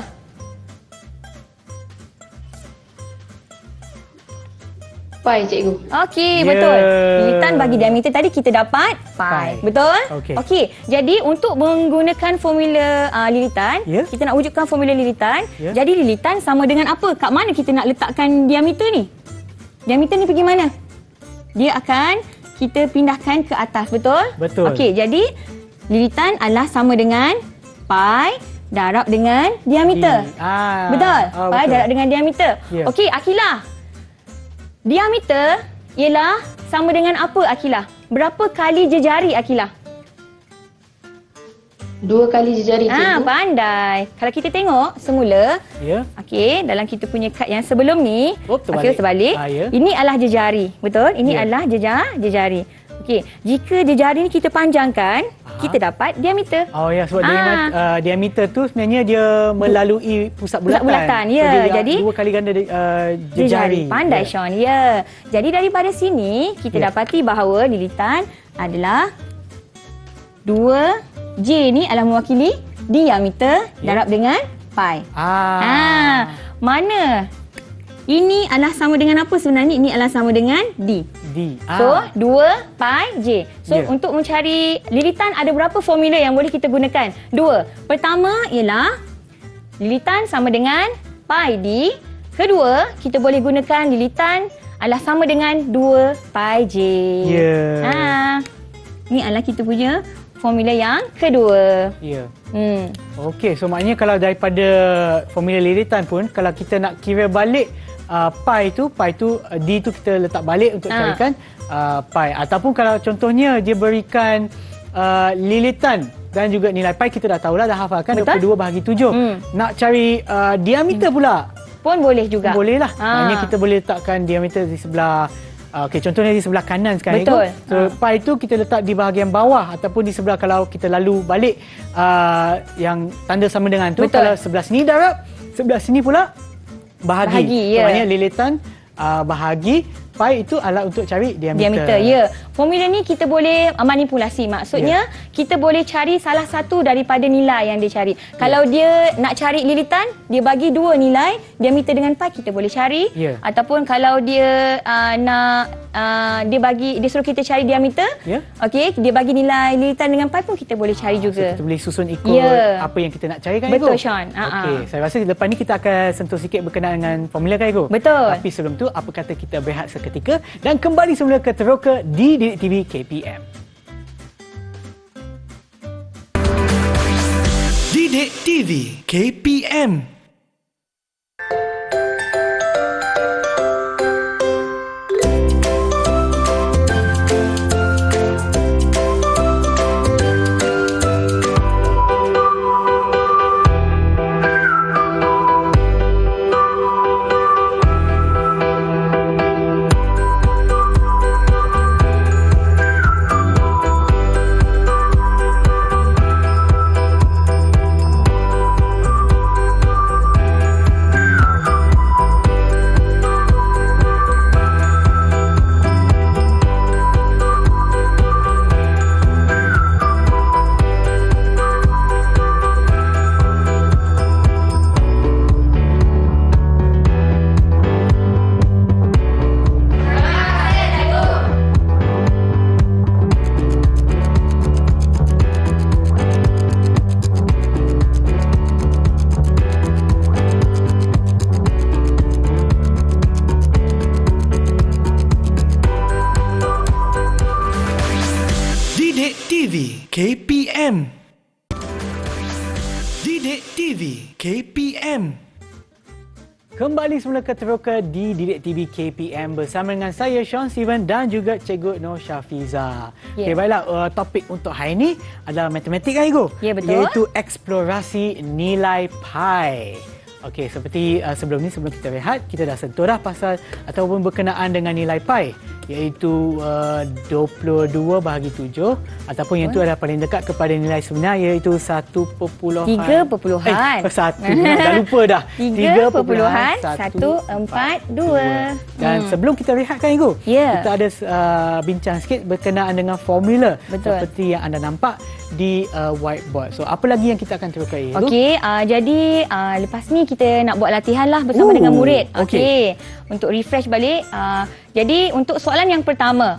Pi cikgu. Okey, Ya. betul. Lilitan bagi diameter tadi kita dapat pi. Pi. Betul? Okey. Jadi untuk menggunakan formula lilitan, Ya. kita nak wujudkan formula lilitan. Ya. Jadi lilitan sama dengan apa? Kat mana kita nak letakkan diameter ni? Diameter ni pergi mana? Dia akan kita pindahkan ke atas, betul? Betul. Okey, jadi lilitan adalah sama dengan pi darab dengan diameter. Betul? Pi betul. darab dengan diameter. Ya. Okey, Akilah. Diameter ialah sama dengan apa Akilah? Berapa kali jejari Akilah? 2 kali jejari cikgu. Pandai. Kalau kita tengok semula, Ya. okey, dalam kita punya kad yang sebelum ni, Terbalik. okey, terbalik. Ya. Ini adalah jejari, betul? Ini Ya. adalah jejari. Okey, jika jejari ni kita panjangkan, kita dapat diameter. Oh ya, sebab diameter tu sebenarnya dia melalui pusat bulatan. Pusat bulatan, ya. So, dia Jadi 2 kali ganda jejari. Pandai Ya. Sean. Ya. Jadi daripada sini kita Ya. dapati bahawa lilitan adalah 2J ni adalah mewakili diameter Ya. darab dengan pi. Mana? Ini adalah sama dengan apa sebenarnya? Ini adalah sama dengan D. D. So, 2 pi J. So, Ya. untuk mencari lilitan ada berapa formula yang boleh kita gunakan? 2. Pertama ialah lilitan sama dengan pi D. Kedua, kita boleh gunakan lilitan adalah sama dengan 2 pi J. Ya. Ini adalah kita punya formula yang kedua. Ya. Okey. So maknanya kalau daripada formula lilitan pun, kalau kita nak kira balik pi tu D tu kita letak balik untuk carikan pi. Ataupun kalau contohnya dia berikan lilitan dan juga nilai pi kita dah tahulah, dah hafalkan. Betul. 22 bahagi 7. Nak cari diameter pula. Pun boleh juga. Boleh lah. Ha. Ini kita boleh letakkan diameter di sebelah contohnya di sebelah kanan sekarang. Betul. So pi itu kita letak di bahagian bawah ataupun di sebelah kalau kita lalu balik yang tanda sama dengan tu. Betul. Kalau sebelah sini darab, sebelah sini pula bahagi. ya. Maknanya lilitan bahagi pi itu alat untuk cari diameter. Ya. Formula ni kita boleh manipulasi. Maksudnya kita boleh cari salah satu daripada nilai yang dia cari. Kalau dia nak cari lilitan, dia bagi dua nilai, diameter dengan pi kita boleh cari. Ataupun kalau dia dia suruh kita cari diameter, okey, dia bagi nilai lilitan dengan pi pun kita boleh cari juga. So kita boleh susun ikut apa yang kita nak cari kan, Betul, Igo? Sean. Okey, saya rasa lepas ni kita akan sentuh sikit berkenaan dengan formula kan, Igo? Betul. Tapi sebelum tu, apa kata kita berehat seketika dan kembali semula ke Teroka di Didik TV KPM. Didik TV KPM. Didik TV KPM. Didik TV KPM. Kembali semula ke Teroka di Didik TV KPM bersama dengan saya Sean Steven dan juga Cikgu Nur Syafiza. Okey, baiklah, topik untuk hari ini adalah matematik kan, Igo? Ya, betul. Iaitu eksplorasi nilai pi. Okey, seperti sebelum kita rehat, kita dah sentuh dah pasal ataupun berkenaan dengan nilai pi, iaitu 22 bahagi 7 ataupun yang tu adalah paling dekat kepada nilai sebenar, iaitu 1.1. Dah lupa dah. 3.142. Dan sebelum kita rehat kan, Igo, kita ada bincang sikit berkenaan dengan formula. Betul. Seperti yang anda nampak di whiteboard. So apa lagi yang kita akan teruskan, Igo? Okey, jadi lepas ni kita nak buat latihan lah bersama dengan murid. Okey. Untuk refresh balik. Jadi untuk soalan yang pertama,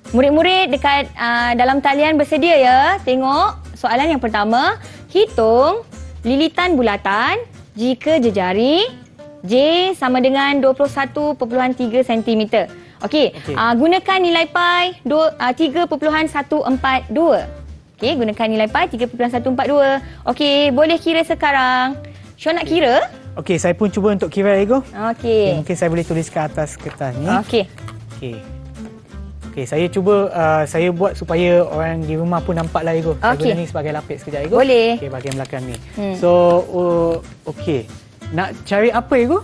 murid-murid dekat dalam talian bersedia ya. Tengok soalan yang pertama. Hitung lilitan bulatan jika jejari J sama dengan 21.3 cm. Okey. Gunakan nilai pi 3.142. Okey, gunakan nilai pi 3.142. Okey, boleh kira sekarang. Sean nak kira? Okey, saya pun cuba untuk kira, Igo. Okey. Mungkin saya boleh tulis ke atas kertas ni. Okey. Okey, saya cuba saya buat supaya orang di rumah pun nampaklah, Igo. Saya guna ni sebagai lapis sekejap, Igo. Boleh. Okey, bahagian belakang ni. So, okey. Nak cari apa, Igo?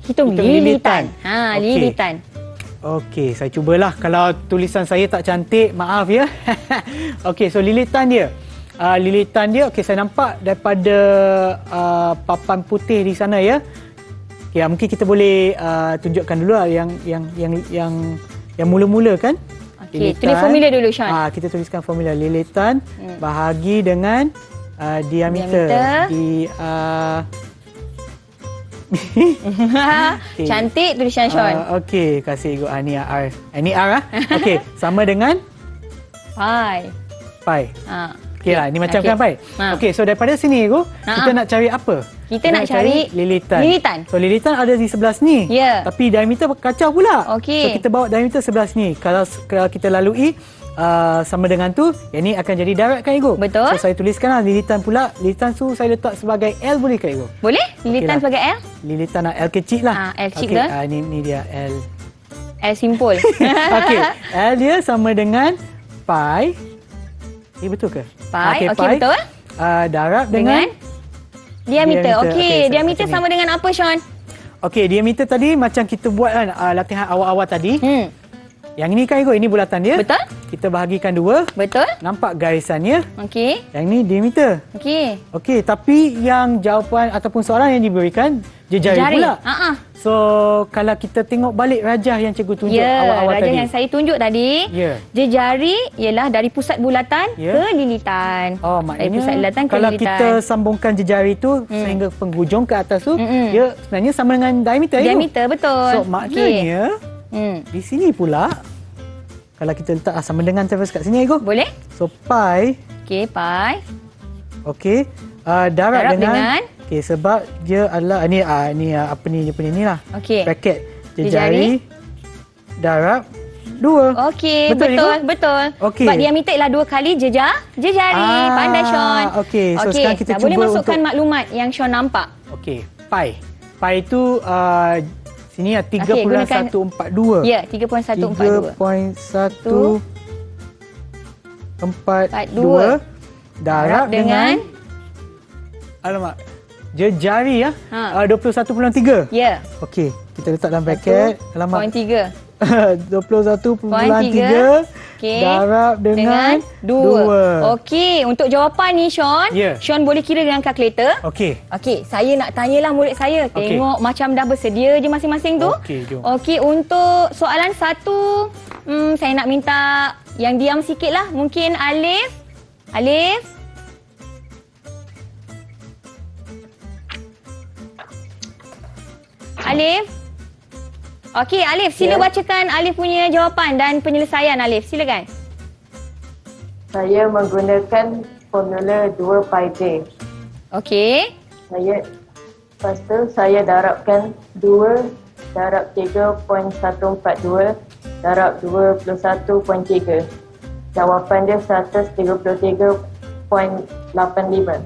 Hitung lilitan. Lilitan. Okey, saya cubalah. Kalau tulisan saya tak cantik, maaf ya. Okey, so lilitan dia. Okey, saya nampak daripada papan putih di sana ya. Okay, mungkin kita boleh tunjukkan dulu lah yang mula-mula kan. Okey, tulis formula dulu, Sean. Kita tuliskan formula lilitan bahagi dengan diameter. Cantik tulisan Sean. Okey, kasih Igo. Ni R. Ini R Okey, sama dengan pi. Okey lah, ni macam kan pi. Okey, so daripada sini Igo, kita nak cari apa? Kita nak cari lilitan. So lilitan ada di sebelah sini. Ya. Tapi diameter kacau pula. Okey. So kita bawa diameter sebelah sini. Kalau kita lalui sama dengan tu, yang ni akan jadi darat kan, Igo? Betul. So saya tuliskanlah lilitan pula. Lilitan tu saya letak sebagai L, boleh ke, Igo? Boleh? Lilitan sebagai L? Lilitan L kecil lah. L kecil ke? Ni dia L. L simpul. Okey, L dia sama dengan pi. Betul ke? Pi, okey, pi. betul. Darab Dengan dengan diameter. Okey, Okey, diameter macam sama dengan apa, Sean? okey, diameter tadi macam kita buat kan latihan awal-awal tadi. Yang ini kan ikut, ini bulatan dia. Betul? Kita bahagikan dua. Betul? Nampak garisannya. Okey. Yang ni diameter. Okey. Okey, tapi yang jawapan ataupun soalan yang diberikan jari pula. So, kalau kita tengok balik rajah yang cikgu tunjuk awal-awal rajah tadi. yang saya tunjuk tadi. Ya. Jejari ialah dari pusat bulatan Ya. ke lilitan. Oh, Dari pusat maknanya lilatan ke kalau lilitan. kita sambungkan jejari tu sehingga penghujung ke atas tu, dia sebenarnya sama dengan diameter. Diameter, betul. So, maknanya di sini pula, kalau kita letak sama dengan terus kat sini, Ego. Boleh? So, pi, Okey, pi. okey, darab dengan dengan? okey, sebab dia adalah ni apa ni dia punya ni lah. Okey. Bracket Jejari. jejari darab 2. Okey, Betul, betul. Okey. Sebab diameter ialah 2 kali jejari. Pandai, Sean. Okey, so sekarang kita dah cuba boleh masukkan untuk maklumat yang Sean nampak. okey, pi. Pi itu sini 3.142. Ya, 3.142. 3.142 darab dengan alamak, jejari 21.3. Ya. Okey, kita letak dalam bracket. Alamak. 0.3. 21.3 Okey. darab dengan 2. Okey, untuk jawapan ni Sean, Ya. Sean boleh kira dengan kalkulator. Okey. Okey, saya nak tanyalah murid saya. Okey. Tengok macam dah bersedia je masing-masing tu. Okey, jom. Okey, untuk soalan 1, saya nak minta yang diam sikit lah. Mungkin Alif. Alif. Alif. Okey, Alif, sila bacakan Alif punya jawapan dan penyelesaian, Alif. Silakan. Saya menggunakan formula 2 pi j. Okey. Lepas tu saya darabkan 2 darab 3.142 darab 21.3. Jawapan dia 133.85.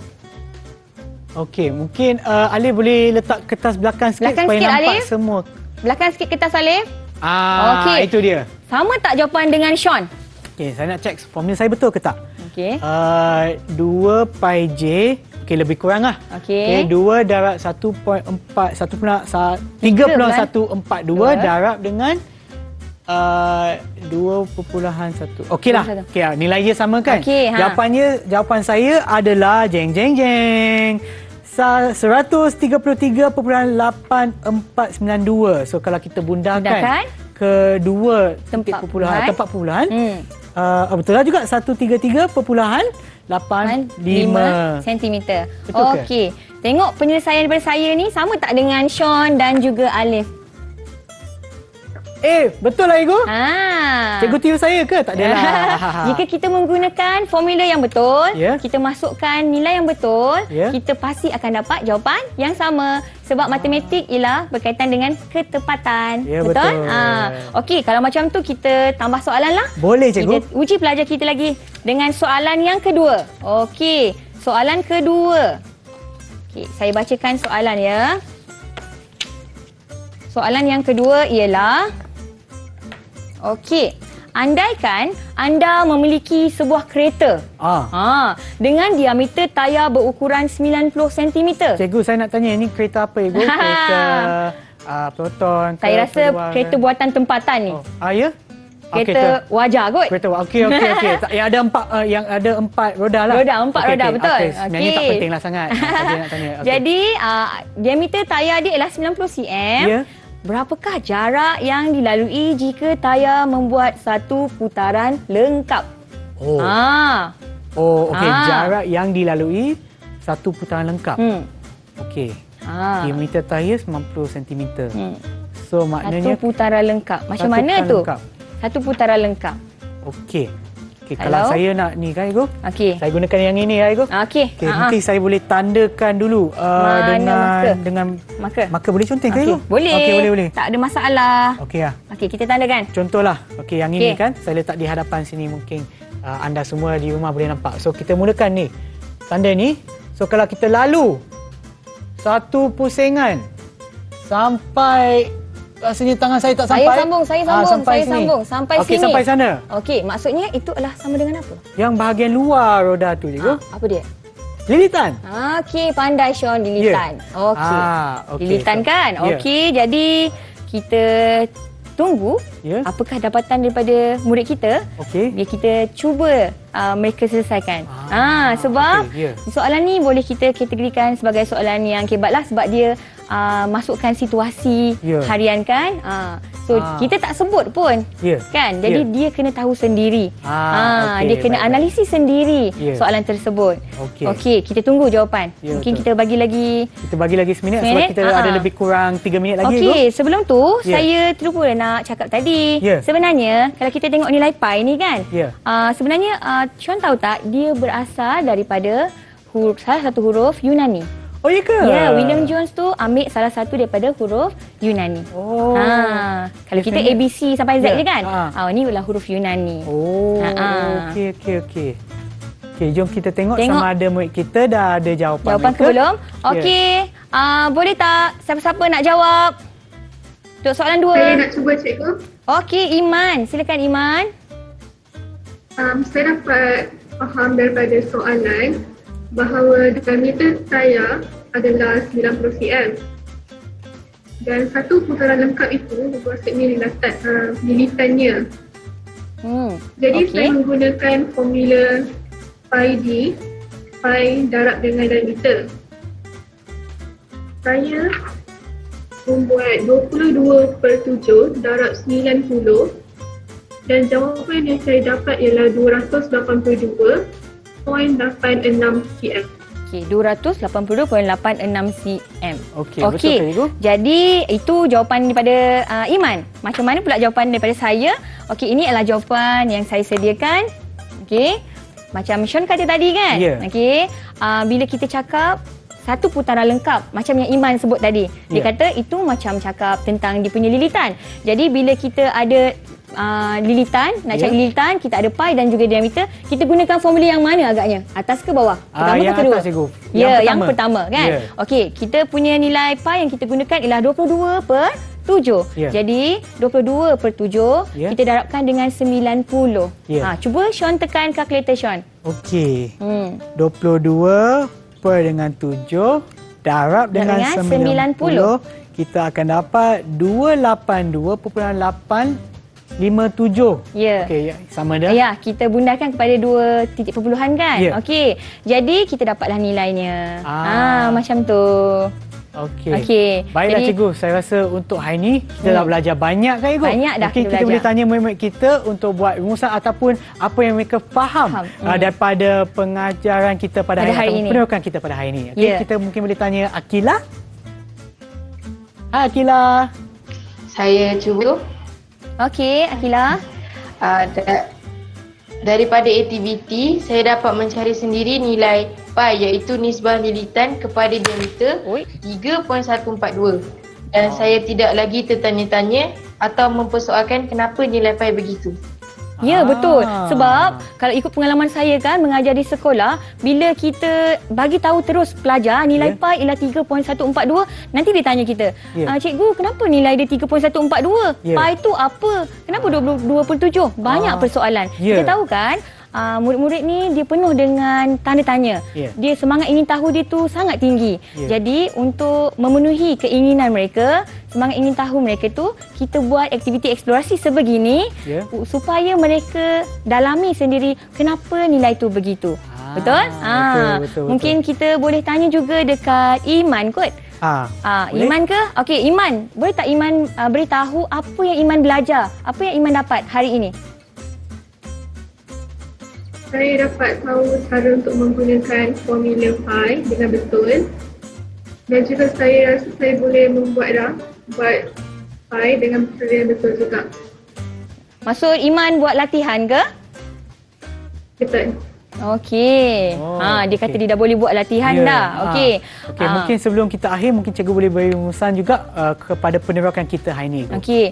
Okey, mungkin Alif boleh letak kertas belakang sikit Belakang supaya sikit, nampak Alif. semua. Belakang sikit kertas, Alif. Okey. Itu dia. Sama tak jawapan dengan Sean? Okey, saya nak check formula saya betul ke tak? Okey. 2 pi j, okey lebih kurang lah. Okey. 2 darab 3.142 darab dengan 2.1. Okeylah. Okey, nilai dia sama kan? Okey, Jawapan saya adalah jeng jeng jeng. 133.8492. So kalau kita bundahkan ke dua Tempat puluhan, betul lah juga 133.85 cm. Betul ke? Okey. Tengok penyelesaian daripada saya ni sama tak dengan Sean dan juga Alif? Betul lah Ego. Cikgu tiru saya ke? Tak adalah. Jika kita menggunakan formula yang betul, Ya. kita masukkan nilai yang betul, Ya. kita pasti akan dapat jawapan yang sama. Sebab matematik ialah berkaitan dengan ketepatan. Ya, betul? betul. Okey, kalau macam tu kita tambah soalan lah. Boleh cikgu. Kita uji pelajar kita lagi dengan soalan yang kedua. Okey, soalan kedua. Okey, saya bacakan soalan ya. Soalan yang kedua ialah okey, andaikan anda memiliki sebuah kereta dengan diameter tayar berukuran 90 cm. Cikgu, saya nak tanya, ini kereta apa Ego? Kereta Proton ke? Saya rasa kereta buatan tempatan ni. Ya? Kereta wajar kot. Kereta okey. Yang ada empat roda lah. Empat roda, betul. Okay. Sebenarnya tak penting lah sangat. Saya nak tanya. Okay. Jadi, diameter tayar dia ialah 90 cm. Ya. Berapakah jarak yang dilalui jika tayar membuat satu putaran lengkap? Okey. Jarak yang dilalui satu putaran lengkap. Okey. Diameter tayar 90 cm. So maknanya satu putaran lengkap. Macam satu mana putaran tu? lengkap. Satu putaran lengkap. Okey. Kalau saya nak ni kan Ego. Okey. Saya gunakan yang ini ya Ego. Okey. Mungkin saya boleh tandakan dulu dengan marker. Marker boleh conteng ke Ego? Boleh. Okey, boleh. Tak ada masalah. Okey lah. Okey, kita tandakan. Contohlah. Okey, yang ini kan saya letak di hadapan sini, mungkin anda semua di rumah boleh nampak. So kita mulakan ni. Tanda ni. So kalau kita lalu satu pusingan sampai rasanya tangan saya tak Saya sampai. sambung, saya Ah, sambung, sampai saya sini. sambung. Sampai Okey, sini. sampai sana. Okey, maksudnya itu adalah sama dengan apa? Yang bahagian luar roda tu, cikgu. Apa dia? Lilitan. Okey, pandai Sean, lilitan. Okey. Okey. Lilitan kan? Ya. Okey, jadi kita tunggu Ya. apakah dapatan daripada murid kita. Okey. Biar kita cuba mereka selesaikan. Sebab okey, ya. soalan ni boleh kita kategorikan sebagai soalan yang kebatlah sebab dia masukkan situasi Ya. harian kan. So kita tak sebut pun. Ya. Kan? Jadi Ya. dia kena tahu sendiri. Okey, Dia kena baik-baik. analisis sendiri Ya. soalan tersebut. Okey. Okey, kita tunggu jawapan. Ya, Mungkin betul. kita bagi lagi. Kita bagi lagi seminit sebab Seminit? kita ada lebih kurang 3 minit lagi. Okey, sebelum tu Ya. saya terlupa nak cakap tadi. Ya. Sebenarnya kalau kita tengok nilai pi ni kan. Ya. Sebenarnya Sean tahu tak dia berasal daripada salah satu huruf Yunani. Oh, ya ke? Ya, William Jones tu ambil salah satu daripada huruf Yunani. Oh. Kalau kita Sebenarnya- ABC sampai Z Ya. je kan. Ha. Ni adalah huruf Yunani. Oh, Ha-ha. okey. Okey, jom kita tengok Tengok. sama ada murid kita dah ada jawapan Jawapan ke mereka. belum? Ya. Okey. Boleh tak siapa-siapa nak jawab? Untuk soalan 2. Saya nak cuba cikgu. Okey, Iman. Silakan Iman. Saya dapat faham daripada soalan bahawa diameter tayar adalah 90 cm. Dan satu putaran lengkap itu bermaksudnya lilitannya. Jadi okey. saya menggunakan formula pi d, pi darab dengan diameter. Saya membuat 22/7 darab 90 dan jawapan yang saya dapat ialah 282.86 cm. Okey, 282.86 cm. Okey, betul ke, Cikgu? Jadi itu jawapan daripada Iman. Macam mana pula jawapan daripada saya? Okey, ini adalah jawapan yang saya sediakan. Okey. Macam Sean kata tadi kan? Ya. Okey. Bila kita cakap satu putaran lengkap macam yang Iman sebut tadi. Dia Ya. kata itu macam cakap tentang dia punya lilitan. Jadi bila kita ada lilitan, nak Ya. cari lilitan, kita ada pi dan juga diameter, kita gunakan formula yang mana agaknya? Atas ke bawah? Pertama yang ke kedua? atas, Cikgu. Ya, yang pertama kan? Ya. Okey, kita punya nilai pi yang kita gunakan ialah 22/7. Ya. Jadi 22/7 Ya. kita darabkan dengan 90. Ya. Cuba Sean tekan kalkulator Sean. Okey. 22 per dengan 7 darab dengan dengan 90. Kita akan dapat 282.857. Ya. Okey, sama dah. Ya, kita bundarkan kepada 2 titik perpuluhan kan? Ya. Okey. Jadi kita dapatlah nilainya. Macam tu. Okey. Okey. Baiklah, Jadi- Cikgu. Saya rasa untuk hari ini kita dah belajar banyak kan, Cikgu? Banyak dah Mungkin kita kita boleh belajar. tanya murid-murid kita untuk buat rumusan ataupun apa yang mereka faham daripada pengajaran kita pada Pada hari ataupun ini. penerokan kita pada hari ini. Okey, Ya. kita mungkin boleh tanya Akila. Hai Akila. Saya cuba Okey, Akila. daripada aktiviti saya dapat mencari sendiri nilai pi iaitu nisbah lilitan kepada diameter 3.142 dan saya tidak lagi tertanya-tanya atau mempersoalkan kenapa nilai pi begitu. Ya, betul. Sebab kalau ikut pengalaman saya kan mengajar di sekolah, bila kita bagi tahu terus pelajar nilai pi ialah 3.142, nanti dia tanya kita, cikgu kenapa nilai dia 3.142? Ya. Pi tu apa? Kenapa 22/7? Banyak persoalan. Ya. Kita tahu kan murid-murid ni dia penuh dengan tanda tanya. Ya. Dia semangat ingin tahu dia tu sangat tinggi. Ya. Jadi untuk memenuhi keinginan mereka, semangat ingin tahu mereka tu, kita buat aktiviti eksplorasi sebegini Ya. supaya mereka dalami sendiri kenapa nilai tu begitu. Betul? betul. Mungkin kita boleh tanya juga dekat Iman kot. Boleh? Iman ke? Okey, Iman. Boleh tak Iman beritahu apa yang Iman belajar? Apa yang Iman dapat hari ini? Saya dapat tahu cara untuk menggunakan formula pi dengan betul. Dan juga saya rasa saya boleh buat pi dengan cara yang betul juga. Maksud Iman buat latihan ke? Betul. Okey. Dia kata dia dah boleh buat latihan dah. Okey. Okey, mungkin sebelum kita akhir, mungkin cikgu boleh beri rumusan juga kepada penerokan kita hari ini. Okey.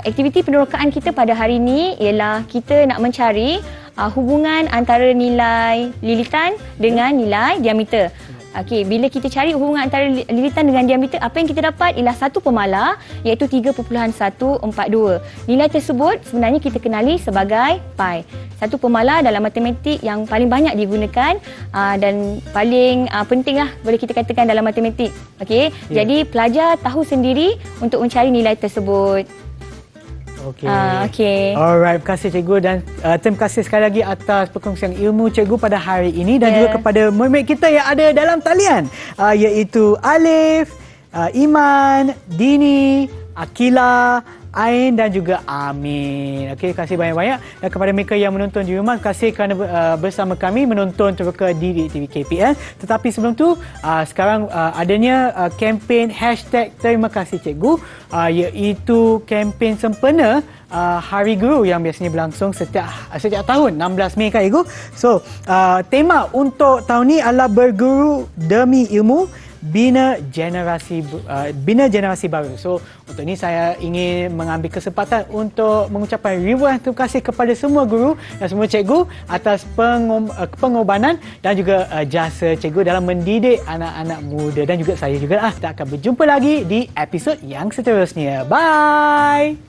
Aktiviti penerokaan kita pada hari ini ialah kita nak mencari hubungan antara nilai lilitan dengan nilai diameter. Okey, bila kita cari hubungan antara lilitan dengan diameter, apa yang kita dapat ialah satu pemalar iaitu 3.142. Nilai tersebut sebenarnya kita kenali sebagai pi. Satu pemalar dalam matematik yang paling banyak digunakan dan paling pentinglah boleh kita katakan dalam matematik. Okey, jadi pelajar tahu sendiri untuk mencari nilai tersebut. Okey. Okey. Alright, terima kasih cikgu dan terima kasih sekali lagi atas perkongsian ilmu cikgu pada hari ini dan juga kepada murid kita yang ada dalam talian iaitu Alif, Iman, Dini, Akila, Ain dan juga Amin. Okey, terima kasih banyak-banyak dan kepada mereka yang menonton di rumah, terima kasih kerana bersama kami menonton Teroka Didik TV KPM. Tetapi sebelum tu, sekarang adanya kempen #Terima Kasih Cikgu iaitu kempen sempena Hari Guru yang biasanya berlangsung setiap tahun 16 Mei kan Cikgu. So, tema untuk tahun ni adalah berguru demi ilmu, bina generasi baru. So untuk ini saya ingin mengambil kesempatan untuk mengucapkan ribuan terima kasih kepada semua guru dan semua cikgu atas pengorbanan dan juga jasa cikgu dalam mendidik anak-anak muda dan juga saya juga. Kita akan berjumpa lagi di episod yang seterusnya. Bye.